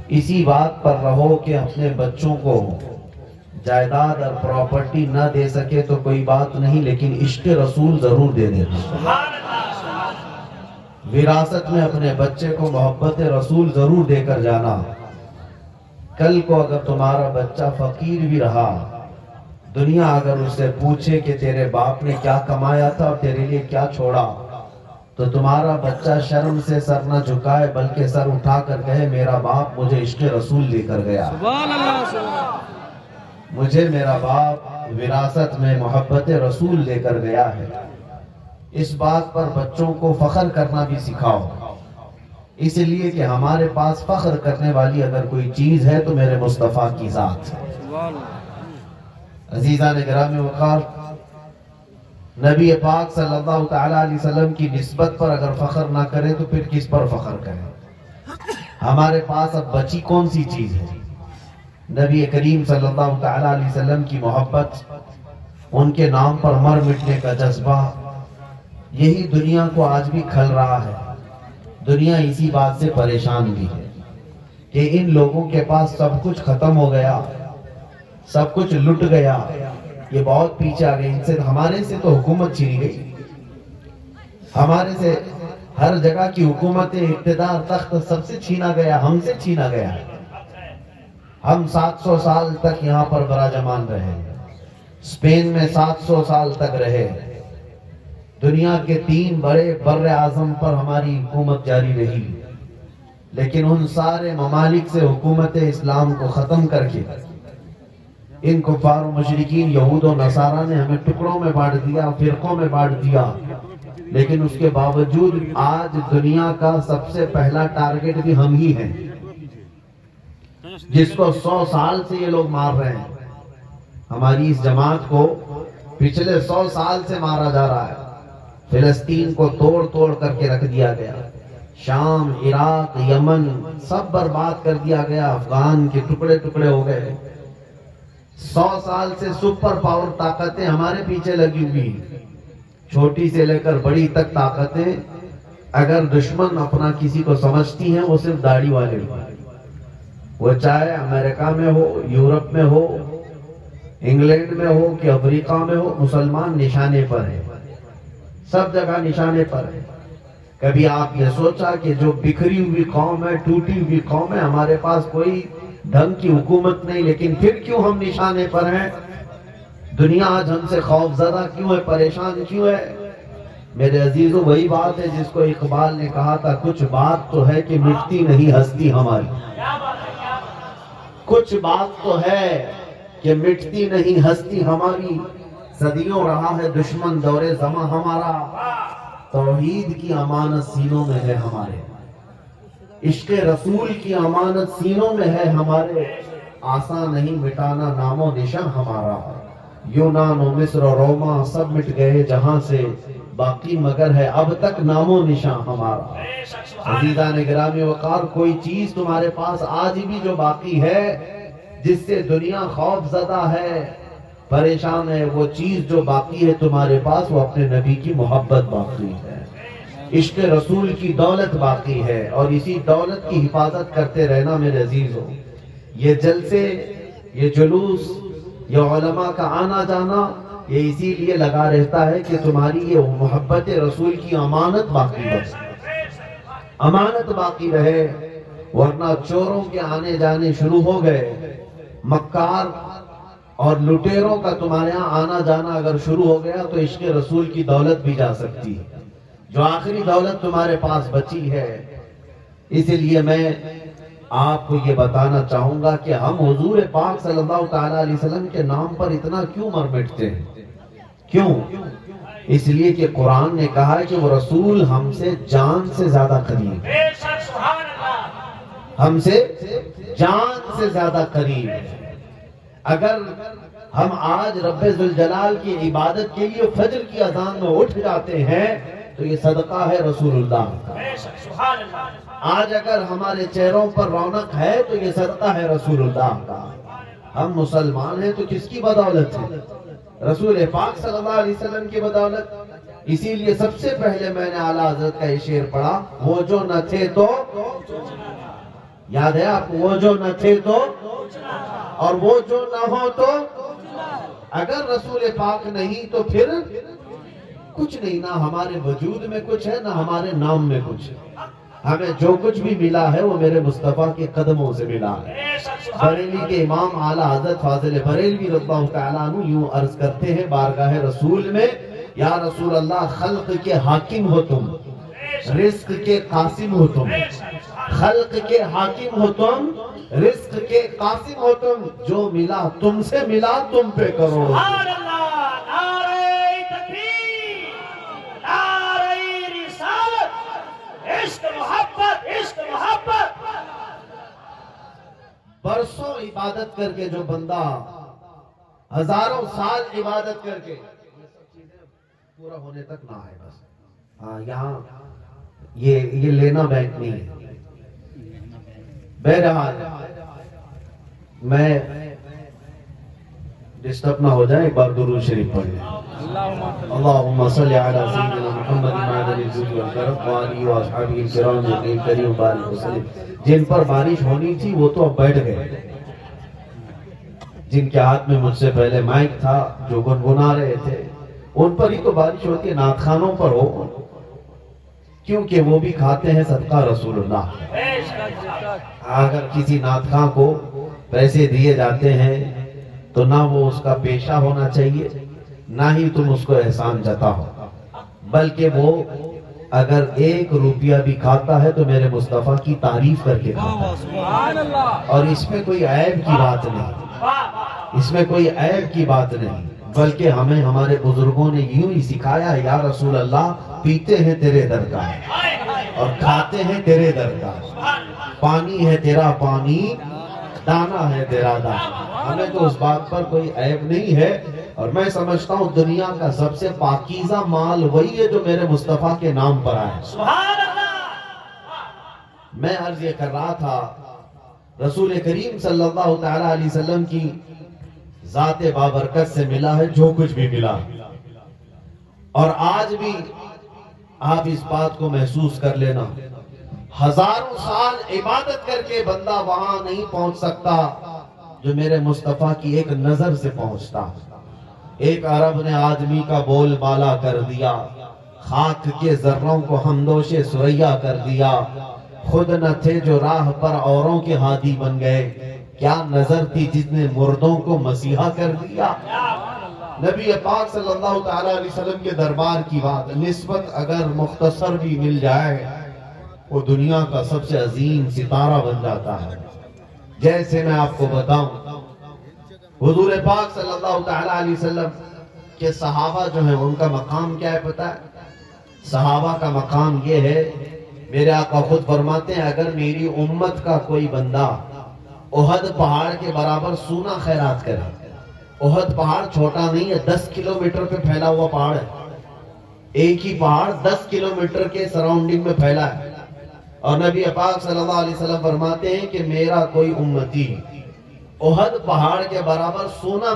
اسی بات پر رہو کہ اپنے بچوں کو جائیداد اور پراپرٹی نہ دے سکے تو کوئی بات نہیں، لیکن عشق رسول ضرور دے دینا۔ وراثت میں اپنے بچے کو محبت رسول ضرور دے کر جانا۔ کل کو اگر تمہارا بچہ فقیر بھی رہا، دنیا اگر اس سے پوچھے کہ تیرے باپ نے کیا کمایا تھا اور تیرے لیے کیا چھوڑا، تو تمہارا بچہ شرم سے سر نہ جھکائے بلکہ سر اٹھا کر کہے میرا باپ مجھے عشق رسول دے کر گیا، مجھے میرا باپ وراثت میں محبت رسول دے کر گیا ہے۔ اس بات پر بچوں کو فخر کرنا بھی سکھاؤ، اس لیے کہ ہمارے پاس فخر کرنے والی اگر کوئی چیز ہے تو میرے مصطفیٰ کی ذات ہے۔ عزیزان گرامی وقار، نبی پاک صلی اللہ تعالیٰ علیہ وسلم کی نسبت پر اگر فخر نہ کریں تو پھر کس پر فخر کریں؟ ہمارے پاس اب بچی کون سی چیز ہے؟ نبی کریم صلی اللہ تعالیٰ علیہ وسلم کی محبت، ان کے نام پر مر مٹنے کا جذبہ، یہی دنیا کو آج بھی کھل رہا ہے۔ دنیا اسی بات سے پریشان بھی ہے کہ ان لوگوں کے پاس سب کچھ ختم ہو گیا، سب کچھ لٹ گیا، یہ بہت پیچھے آ گئے، ان سے ہمارے سے تو حکومت چھینی گئی، ہمارے سے ہر جگہ کی حکومتیں، اقتدار، تخت سب سے چھینا گیا، ہم سے چھینا گیا۔ ہم 700 سال تک یہاں پر براجمان رہے، اسپین میں 700 سال تک رہے، دنیا کے 3 بڑے بر اعظم پر ہماری حکومت جاری رہی، لیکن ان سارے ممالک سے حکومت اسلام کو ختم کر کے ان کفار و مشرکین یہود و نصارہ نے ہمیں ٹکڑوں میں بانٹ دیا، فرقوں میں بانٹ دیا، لیکن اس کے باوجود آج دنیا کا سب سے پہلا ٹارگٹ بھی ہم ہی ہیں، جس کو 100 سال سے یہ لوگ مار رہے ہیں۔ ہماری اس جماعت کو پچھلے 100 سال سے مارا جا رہا ہے، فلسطین کو توڑ توڑ کر کے رکھ دیا گیا، شام، عراق، یمن سب برباد کر دیا گیا، افغان کے ٹکڑے ٹکڑے ہو گئے۔ 100 سال سے سپر پاور طاقتیں ہمارے پیچھے لگی ہوئی، چھوٹی سے لے کر بڑی تک طاقتیں، اگر دشمن اپنا کسی کو سمجھتی ہیں وہ صرف داڑھی والے، وہ چاہے امریکہ میں ہو، یورپ میں ہو، انگلینڈ میں ہو کہ افریقہ میں ہو، مسلمان نشانے پر ہے، سب جگہ نشانے پر ہے۔ کبھی آپ یہ سوچا کہ جو بکھری ہوئی قوم ہے، ٹوٹی ہوئی قوم ہے، ہمارے پاس کوئی ڈھنگ کی حکومت نہیں، لیکن پھر کیوں ہم نشانے پر ہیں؟ دنیا آج ہم سے خوف زدہ کیوں ہے، پریشان کیوں ہے؟ میرے عزیزو، وہی بات ہے جس کو اقبال نے کہا تھا، کچھ بات تو ہے کہ مٹتی نہیں ہستی ہماری، کچھ بات تو ہے کہ مٹتی نہیں ہستی ہماری، صدیوں رہا ہے دشمن دور زماں ہمارا، توحید کی امانت سینوں میں ہے ہمارے، عشق رسول کی امانت سینوں میں ہے ہمارے، آسان نہیں مٹانا نام و نشان ہمارا، یونان و مصر و روما سب مٹ گئے جہاں سے، باقی مگر ہے اب تک نام و نشان ہمارا۔ عزیزان گرامی وقار، کوئی چیز تمہارے پاس آج بھی جو باقی ہے، جس سے دنیا خوف زدہ ہے، پریشان ہے، وہ چیز جو باقی ہے تمہارے پاس، وہ اپنے نبی کی محبت باقی ہے، عشق رسول کی دولت باقی ہے، اور اسی دولت کی حفاظت کرتے رہنا میرے عزیزو۔ یہ جلسے، یہ جلوس، یہ علماء کا آنا جانا، یہ اسی لیے لگا رہتا ہے کہ تمہاری یہ محبت رسول کی امانت باقی رہے، امانت باقی رہے، ورنہ چوروں کے آنے جانے شروع ہو گئے، مکار اور لٹیروں کا تمہارے یہاں آنا جانا اگر شروع ہو گیا تو عشق رسول کی دولت بھی جا سکتی ہے، جو آخری دولت تمہارے پاس بچی ہے۔ اس لیے میں آپ کو یہ بتانا چاہوں گا کہ ہم حضور پاک صلی اللہ تعالیٰ علیہ وسلم کے نام پر اتنا کیوں مر مٹتے ہیں؟ کیوں؟ اس لیے کہ قرآن نے کہا ہے کہ وہ رسول ہم سے جان سے زیادہ قریب ہے، ہم سے جان سے زیادہ قریب ہے۔ اگر ہم آج رب ذوالجلال کی عبادت کے لیے فجر کی اذان میں اٹھ جاتے ہیں تو یہ صدقہ ہے رسول اللہ کا۔ آج اگر ہمارے چہروں پر رونق ہے تو یہ صدقہ ہے رسول اللہ کا۔ ہم مسلمان ہیں تو کس کی بدولت ہے؟ رسول پاک صلی اللہ علیہ وسلم کی بدولت۔ اسی لیے سب سے پہلے میں نے اعلیٰ حضرت کا یہ شعر پڑھا، وہ جو نہ تھے تو یاد ہے آپ کو؟ وہ جو نہ تھے تو اور وہ جو نہ ہو تو اگر رسول پاک نہیں تو پھر کچھ نہیں، نہ ہمارے وجود میں کچھ ہے نہ ہمارے نام میں کچھ ہے۔ ہمیں جو کچھ بھی ملا ہے وہ میرے مصطفیٰ کے قدموں سے ملا ہے۔ بریلی کے امام اعلیٰ حضرت فاضل بریلوی رضی اللہ تعالیٰ عنہ یوں عرض کرتے ہیں بارگاہ رسول میں، یا رسول اللہ، خلق کے حاکم ہو تم، رزق کے قاسم ہو تم، خلق کے حاکم ہو تم، رزق کے قاسم ہو تم، جو ملا تم سے ملا تم پہ کرو۔ سبحان اللہ، نعرہ تکبیر، نعرہ رسالت، عشق محبت، عشق محبت۔ برسوں عبادت کر کے جو بندہ ہزاروں سال عبادت کر کے پورا ہونے تک نہ آئے، بس ہاں یہاں یہ لینا بینک نہیں ہے۔ بہرحال میں ڈسٹرب نہ ہو جائے، ایک بار درود شریف پڑھ لیں۔ اللہم صلی علی سیدنا محمد معدن الجود والکرم وآلہ واصحابہ الکرام نبی کریم بارک وسلم۔ جن پر بارش ہونی تھی وہ تو اب بیٹھ گئے، جن کے ہاتھ میں مجھ سے پہلے مائک تھا جو گنگنا رہے تھے ان پر ہی تو بارش ہوتی ہے، نعت خانوں پر ہو، کیونکہ وہ بھی کھاتے ہیں صدقہ رسول اللہ۔ اگر کسی نعت خان کو پیسے دیے جاتے ہیں تو نہ وہ اس کا پیشہ ہونا چاہیے نہ ہی تم اس کو احسان جتاؤ، بلکہ وہ اگر 1 روپیہ بھی کھاتا ہے تو میرے مصطفیٰ کی تعریف کر کے کھاتا ہے، اور اس میں کوئی عیب کی بات نہیں، اس میں کوئی عیب کی بات نہیں، بلکہ ہمیں ہمارے بزرگوں نے یوں ہی سکھایا، یا رسول اللہ، پیتے ہیں تیرے در کا اور کھاتے ہیں تیرے در کا، پانی ہے تیرا پانی، دانا ہے تیرا دانا۔ ہمیں تو اس بات پر کوئی عیب نہیں ہے، اور میں سمجھتا ہوں دنیا کا سب سے پاکیزہ مال وہی ہے جو میرے مصطفیٰ کے نام پر آئے۔ سبحان اللہ۔ میں عرض یہ کر رہا تھا، رسول کریم صلی اللہ تعالیٰ علیہ وسلم کی ذات بابرکت سے ملا ہے جو کچھ بھی ملا، اور آج بھی آپ اس بات کو محسوس کر لینا، ہزاروں سال عبادت کر کے بندہ وہاں نہیں پہنچ سکتا جو میرے مصطفیٰ کی ایک نظر سے پہنچتا۔ ایک عرب نے آدمی کا بول بالا کر دیا، خاک کے ذروں کو ہمدوش سریا کر دیا، خود نہ تھے جو راہ پر اوروں کے ہادی بن گئے، کیا نظر تھی جس نے مردوں کو مسیحا کر دیا۔ نبی پاک صلی اللہ تعالیٰ علیہ وسلم کے دربار کی بات نسبت اگر مختصر بھی مل جائے وہ دنیا کا سب سے عظیم ستارہ بن جاتا ہے۔ جیسے میں آپ کو بتاؤں، حضور پاک صلی اللہ تعالیٰ علیہ وسلم کے صحابہ جو ہیں ان کا مقام کیا ہے پتہ ہے؟ صحابہ کا مقام یہ ہے، میرے آقا خود فرماتے ہیں، اگر میری امت کا کوئی بندہ احد پہاڑ کے برابر سونا خیرات کرے، احد پہاڑ چھوٹا نہیں ہے، 10 کلومیٹر پہ پھیلا ہوا پہاڑ ہے، ایک ہی پہاڑ 10 کلومیٹر کے سراؤنڈنگ میں پھیلا ہے، اور نبی پاک صلی اللہ علیہ وسلم فرماتے ہیں کہ میرا کوئی امتی احد پہاڑ کے برابر سونا